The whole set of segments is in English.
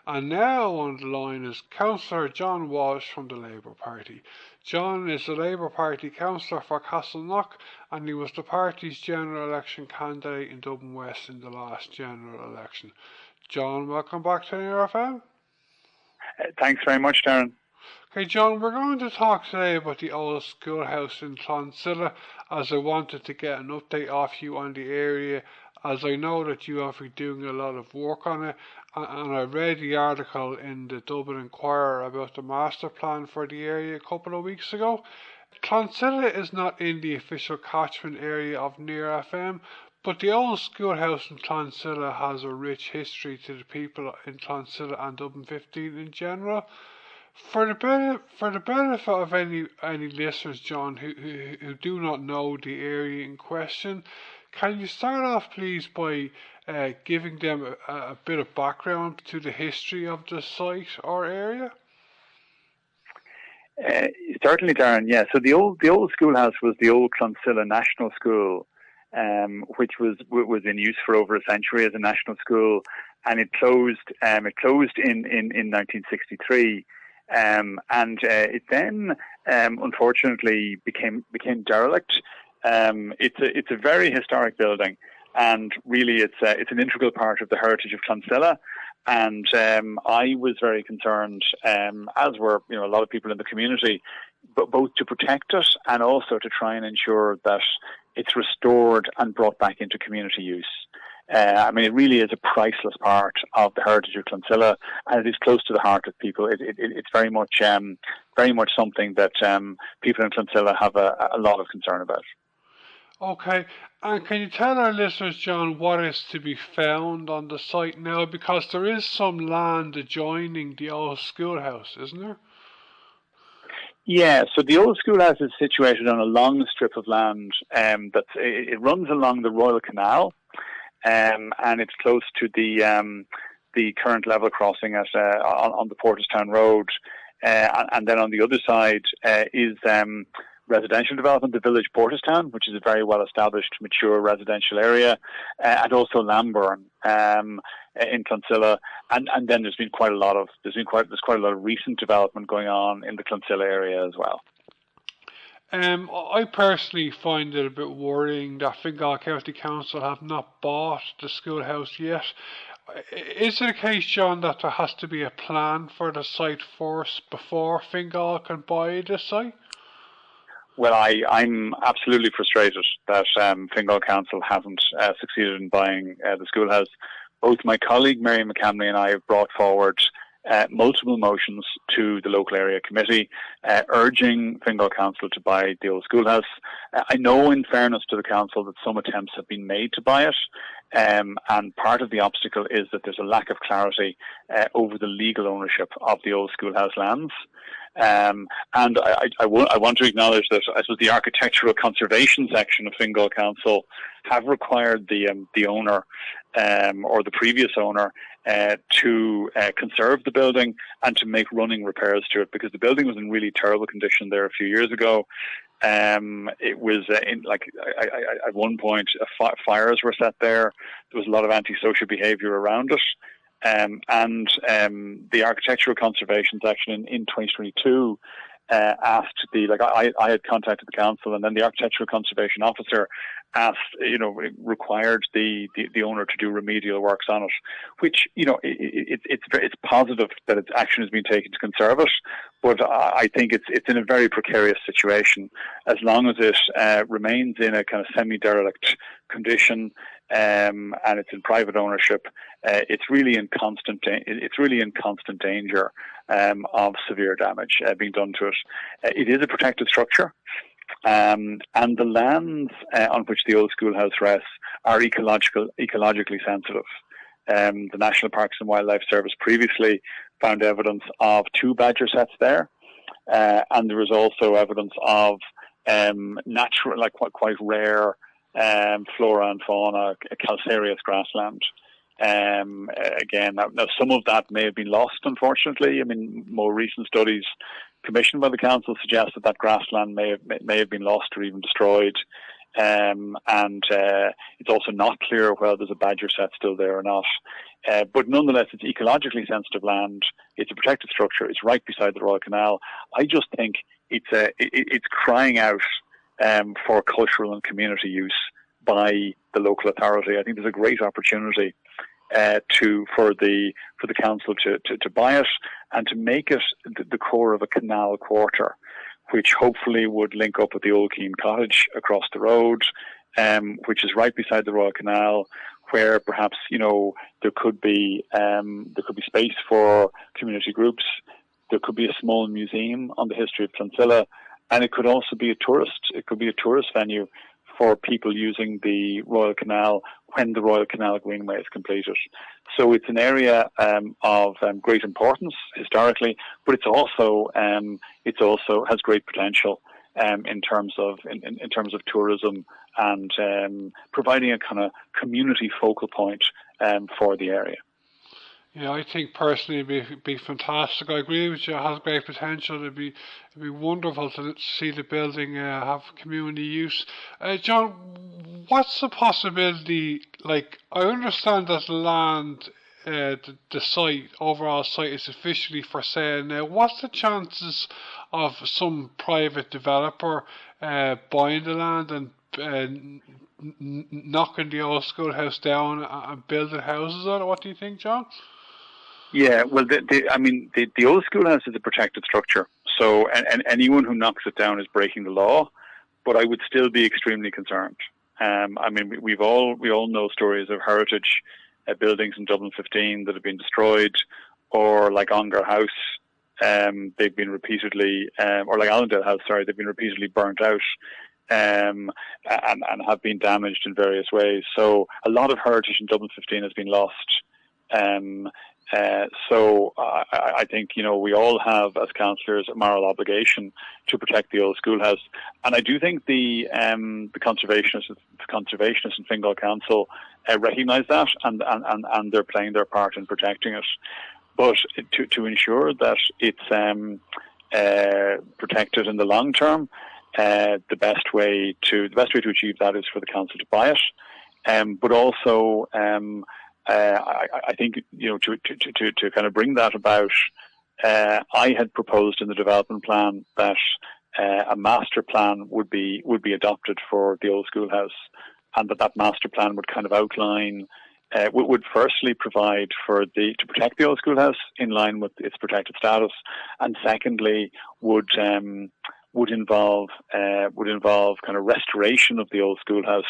And now on the line is Councillor John Walsh from the Labour Party. John is the Labour Party councillor for Castleknock, and he was the party's general election candidate in Dublin West in the last general election. John, welcome back to NRFM. Thanks very much, Darren. Okay, John, we're going to talk today about the old schoolhouse in Clonsilla, as I wanted to get an update off you on the area, as I know that you have been doing a lot of work on it, and I read the article in the Dublin Inquirer about the master plan for the area a couple of weeks ago. Clonsilla is not in the official catchment area of Near FM, but the old schoolhouse in Clonsilla has a rich history to the people in Clonsilla and Dublin 15 in general. For the benefit of any listeners, John, who do not know the area in question, can you start off, please, by giving them a bit of background to the history of the site or area? Certainly, Darren. Yeah. So the old schoolhouse was the old Clonsilla National School, which was in use for over a century as a national school, and it closed. It closed in 1963. And it then, unfortunately, became derelict. It's a very historic building, and really it's an integral part of the heritage of Clonsilla. And I was very concerned, as were a lot of people in the community, but both to protect it and also to try and ensure that it's restored and brought back into community use. It really is a priceless part of the heritage of Clonsilla, and it is close to the heart of people. It's very much something that people in Clonsilla have a lot of concern about. Okay, and can you tell our listeners, John, what is to be found on the site now? Because there is some land adjoining the old schoolhouse, isn't there? Yeah, so the old schoolhouse is situated on a long strip of land it runs along the Royal Canal. And it's close to the current level crossing on the Porterstown Road, and then on the other side is residential development, the village Porterstown, which is a very well established, mature residential area, and also Lambourne in Clonsilla, and then there's quite a lot of recent development going on in the Clonsilla area as well. I personally find it a bit worrying that Fingal County Council have not bought the schoolhouse yet. Is it a case, John, that there has to be a plan for the site first before Fingal can buy the site? Well, I'm absolutely frustrated that Fingal Council hasn't succeeded in buying the schoolhouse. Both my colleague Mary McCamley and I have brought forward multiple motions to the local area committee urging Fingal Council to buy the old schoolhouse. I know, in fairness to the council, that some attempts have been made to buy it, and part of the obstacle is that there's a lack of clarity over the legal ownership of the old schoolhouse lands. And I want to acknowledge that I suppose the architectural conservation section of Fingal Council have required the owner or the previous owner to conserve the building and to make running repairs to it, because the building was in really terrible condition there a few years ago. It was at one point fires were set there. There was a lot of antisocial behaviour around it. And the architectural conservation section in 2022 asked I had contacted the council, and then the architectural conservation officer asked, required the owner to do remedial works on it, which, it's positive that its action has been taken to conserve it, but I think it's in a very precarious situation. As long as it remains in a kind of semi-derelict condition, and it's in private ownership, it's really in constant danger of severe damage being done to it. It is a protected structure, and the lands on which the old schoolhouse rests are ecologically sensitive. The National Parks and Wildlife Service previously found evidence of 2 badger sets there, and there is also evidence of natural, quite rare flora and fauna, calcareous grassland. Again, now some of that may have been lost, unfortunately. More recent studies commissioned by the council suggest that grassland may have been lost or even destroyed. And it's also not clear whether there's a badger set still there or not. But nonetheless, it's ecologically sensitive land. It's a protected structure. It's right beside the Royal Canal. I just think it's crying out for cultural and community use by the local authority. I think there's a great opportunity for the council to buy it and to make it the core of a canal quarter, which hopefully would link up with the Old Keene Cottage across the road, which is right beside the Royal Canal, where perhaps there could be space for community groups. There could be a small museum on the history of Clonsilla, and it could also be a tourist venue for people using the Royal Canal when the Royal Canal Greenway is completed. So it's an area of great importance historically, but it also has great potential in terms of tourism and providing a kind of community focal point for the area. Yeah, I think personally it'd be fantastic. I agree with you. It has great potential. It'd be wonderful to see the building have community use. John, what's the possibility? Like, I understand that the land, the overall site is officially for sale now. What's the chances of some private developer buying the land and knocking the old schoolhouse down and building houses on it? What do you think, John? Yeah, well, the old schoolhouse is a protected structure, so and anyone who knocks it down is breaking the law. But I would still be extremely concerned. We all know stories of heritage buildings in Dublin 15 that have been destroyed, or like Ongar House, they've been repeatedly, or like Allendale House, they've been repeatedly burnt out. And have been damaged in various ways. So a lot of heritage in Dublin 15 has been lost. So I think we all have, as councillors, a moral obligation to protect the old schoolhouse, and I do think the conservationists in Fingal Council recognise that, and they're playing their part in protecting it. But to ensure that it's protected in the long term, the best way to achieve that is for the council to buy it, but also. I think to kind of bring that about, I had proposed in the development plan that a master plan would be adopted for the old schoolhouse, and that master plan would kind of outline would firstly provide to protect the old schoolhouse in line with its protected status, and secondly would involve kind of restoration of the old schoolhouse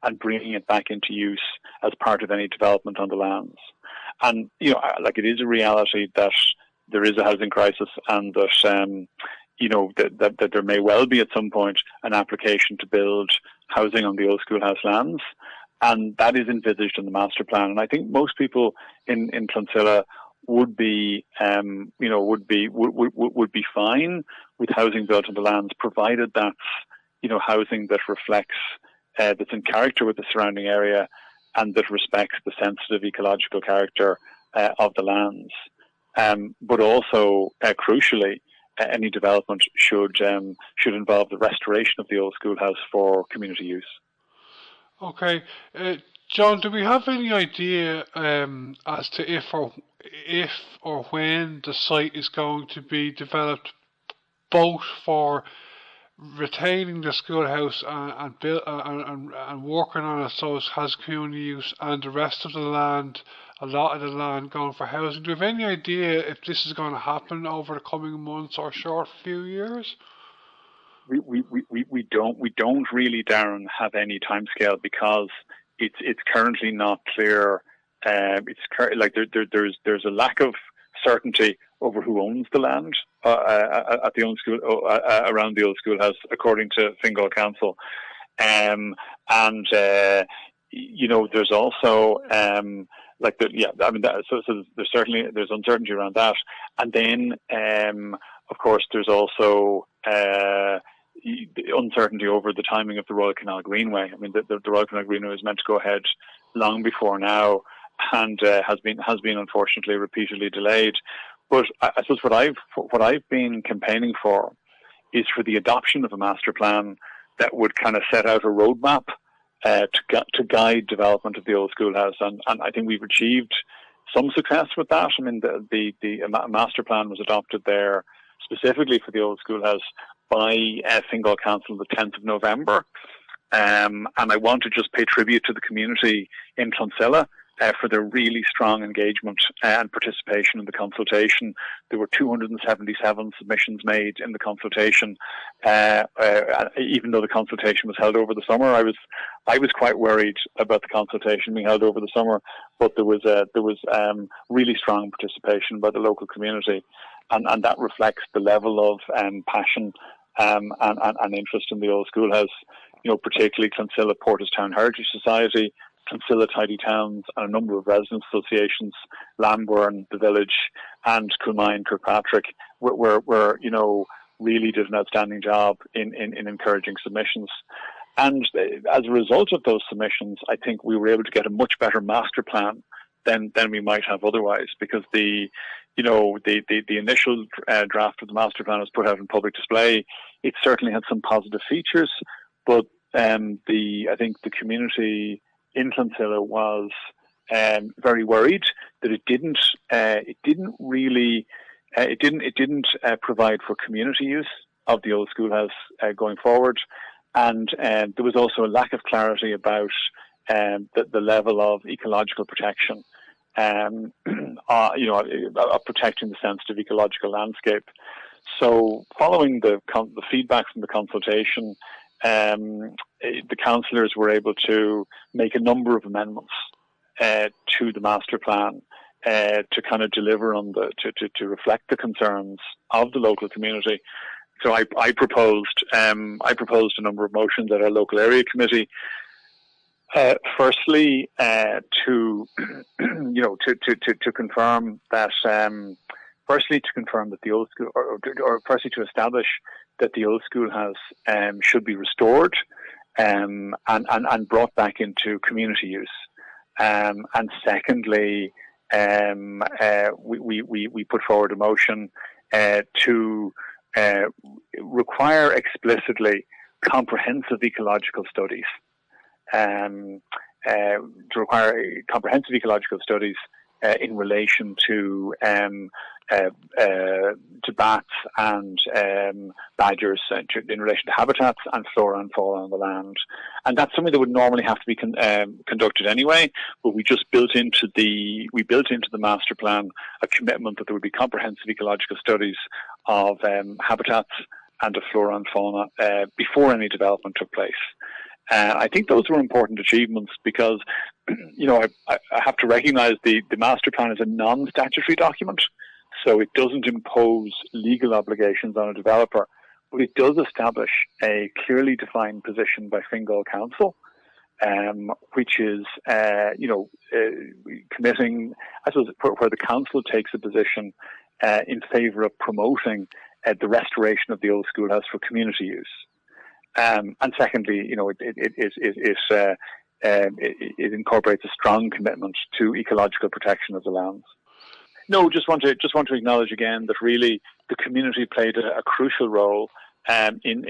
and bringing it back into use as part of any development on the lands. And it is a reality that there is a housing crisis, and that that there may well be at some point an application to build housing on the old schoolhouse lands, and that is envisaged in the master plan. And I think most people in Clonsilla would be fine with housing built on the lands, provided that's housing that reflects that's in character with the surrounding area and that respects the sensitive ecological character of the lands. But also, crucially, any development should involve the restoration of the old schoolhouse for community use. Okay, John, do we have any idea as to if or when the site is going to be developed, both for retaining the schoolhouse and working on it so it has community use, and the rest of the land, a lot of the land going for housing? Do you have any idea if this is going to happen over the coming months or short few years? We don't really, Darren, have any timescale, because it's currently not clear. There's a lack of certainty over who owns the land at the old school around the old schoolhouse, according to Fingal Council, and there's also there's uncertainty around that, and then of course there's also uncertainty over the timing of the Royal Canal Greenway. I mean, the Royal Canal Greenway was meant to go ahead long before now, and has been unfortunately repeatedly delayed. But I suppose what I've been campaigning for is for the adoption of a master plan that would kind of set out a roadmap to guide development of the old schoolhouse, and I think we've achieved some success with that. I mean, the master plan was adopted there specifically for the old schoolhouse by Fingal Council the 10th of November. And I want to just pay tribute to the community in Clonsilla for their really strong engagement and participation in the consultation. There were 277 submissions made in the consultation. Even though the consultation was held over the summer, I was quite worried about the consultation being held over the summer. But there was really strong participation by the local community, and that reflects the level of passion and interest in the old schoolhouse. You know, particularly Clonsilla Portastown Heritage Society, Clonsilla Tidy Towns, and a number of residents associations, Lambourne, The Village, and Coolmine, Kirkpatrick, were really did an outstanding job in encouraging submissions. And as a result of those submissions, I think we were able to get a much better master plan than we might have otherwise, because the initial draft of the master plan was put out in public display. It certainly had some positive features, but I think the community in Clonsilla was very worried that it didn't provide for community use of the old schoolhouse going forward, and there was also a lack of clarity about the level of ecological protection, of protecting the sensitive ecological landscape. So, following the feedback from the consultation, the councillors were able to make a number of amendments to the master plan to kind of deliver on to reflect the concerns of the local community. So I proposed a number of motions at our local area committee. Firstly, to confirm that. Firstly, to confirm that the old school, or firstly to establish that the old schoolhouse should be restored and brought back into community use. And secondly, we put forward a motion to require explicitly comprehensive ecological studies. In relation to bats and badgers, in relation to habitats and flora and fauna on the land, and that's something that would normally have to be conducted anyway. But we just built into the master plan a commitment that there would be comprehensive ecological studies of habitats and of flora and fauna before any development took place. I think those were important achievements because, I have to recognise the master plan is a non-statutory document, so it doesn't impose legal obligations on a developer, but it does establish a clearly defined position by Fingal Council, which is, committing, I suppose, where the council takes a position in favour of promoting the restoration of the old schoolhouse for community use. And secondly, it incorporates a strong commitment to ecological protection of the lands. No, just want to acknowledge again that really the community played a crucial role in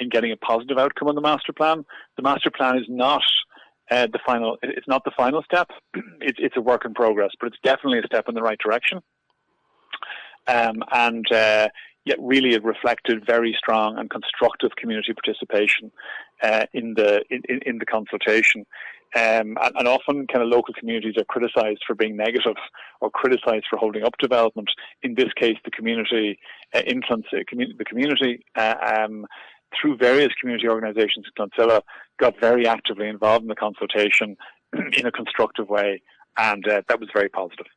getting a positive outcome on the master plan. The master plan is not the final. It's not the final step. It's a work in progress, but it's definitely a step in the right direction. Yet really it reflected very strong and constructive community participation in the consultation. And often kind of local communities are criticised for being negative or criticised for holding up development. In this case, the community through various community organisations in Clonsilla got very actively involved in the consultation in a constructive way, and that was very positive.